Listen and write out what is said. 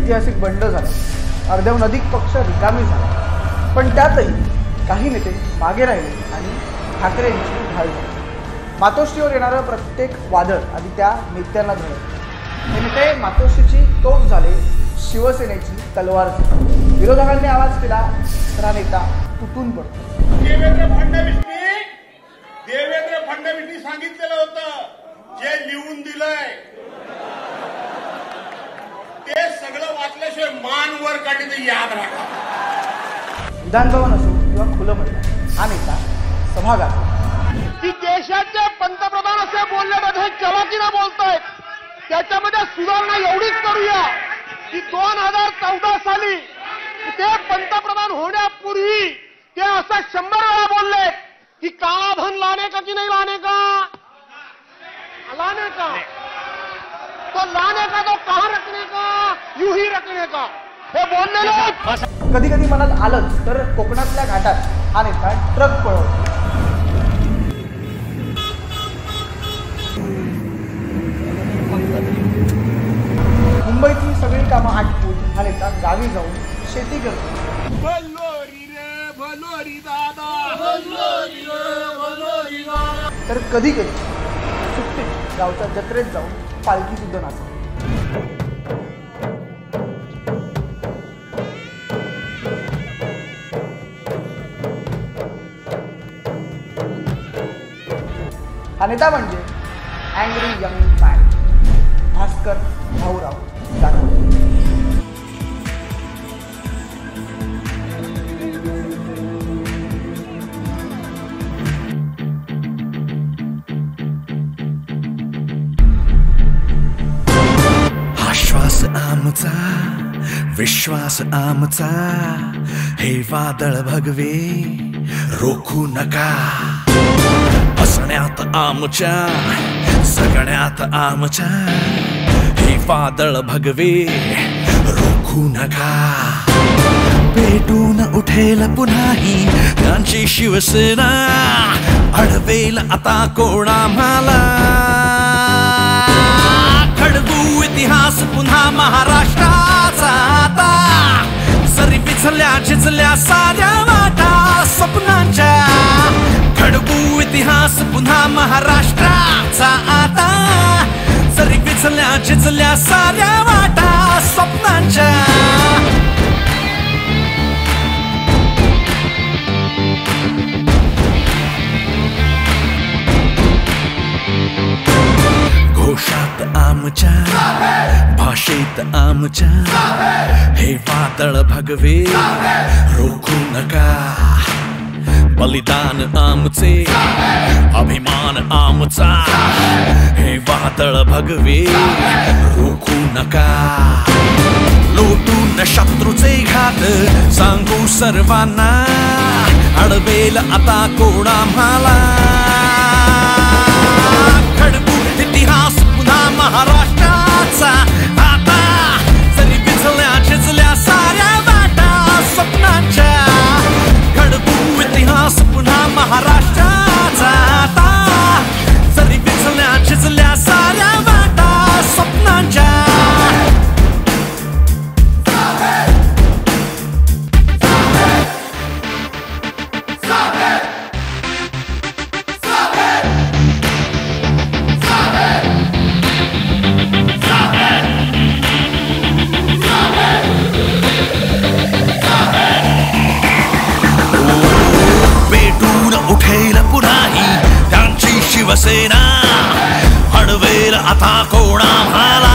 ऐतिहासिक बंड झाला, अर्ध्याहून अधिक पक्ष रिकामी झाला, पण त्यातही काही नेते मागे राहिले आणि ठाकरे यांची ढाल झाली. मातोश्रीवर येणारं प्रत्येक वादळ आधी त्या नेत्यांना धरलं. हे नेते मातोश्रीची तोफ झाले, शिवसेनेची तलवार झाली. विरोधकांनी आवाज केला तर हा नेता तुटून पडतो. देवेंद्र फडणवीसनी सांगितलेलं होतं, जे लिहून दिलंय ते सगळं वाचल्याशिवाय मान वर काढण्याचं याद राखा. विधानभवन असो किंवा खुलं मैदान, हा नेता सभागात की देशाचे पंतप्रधान असे बोलण्यामध्ये चलाकीनं बोलतायत. त्याच्यामध्ये सुधारणा एवढीच करूया की 2014 साली ते पंतप्रधान होण्यापूर्वी ते असं 100 वेळा बोलले कि काला धन लाने का कि नहीं लाने का, लाने का, तो लाने का तो कहां रखने का, यूं ही रखने का, हे बोललेले. कधी कधी मनात आलंच तर कोकणातल्या घाटात हा नेता ट्रक पळवतो. मुंबईतली सगळी कामं आटपून हा नेता गावी जाऊन शेती करतो. तर कधी कधी सुट्टीत गावच्या जत्रेत जाऊन पालखी सुद्धा नाचतो. हा नेता म्हणजे angry young man Bhaskar Bhaurao Jadhav. श्वास आमचा, विश्वास आमचा, हे वादळ भगवे रोखू नका. हसण्यात आमच्या, जगण्यात आमच्या, हे वादळ भगवे रोखू नका. पेटून उठेल पुन्हाही त्यांची शिवसेना, अडवेल आता कोण आम्हाला. खडबू इतिहास पुन्हा महाराष्ट्राचा आता, जरी पिचल्या चिचल्या साऱ्या वाटा स्वप्नांच्या. खडबू इतिहास पुन्हा महाराष्ट्राचा आता, जरी पिचल्या चिचल्या साऱ्या वाटा स्वप्नांच्या. घोषात आमच्या, भाषेत आमच्या, हे वादळ भगवे रोखू नका. बलिदान आमचे, अभिमान आमचा, हे वादळ भगवे रोखू नका. लोटून शत्रूचे घात सांगू सर्वांना, अडवेल आता कोण आम्हाला. खडबू इतिहास पुन्हा महाराष्ट्राचा आता, जरी पिचल्या चिचल्या साऱ्या वाटा स्वप्नांच्या. खडबू इतिहास पुन्हा महाराष्ट्राचा आता, जरी पिचल्या चिचल्या साऱ्या वाटा स्वप्नांच्या. उठेल पुन्हाही त्यांची शिवसेना, अडवेल आता कोण आम्हाला.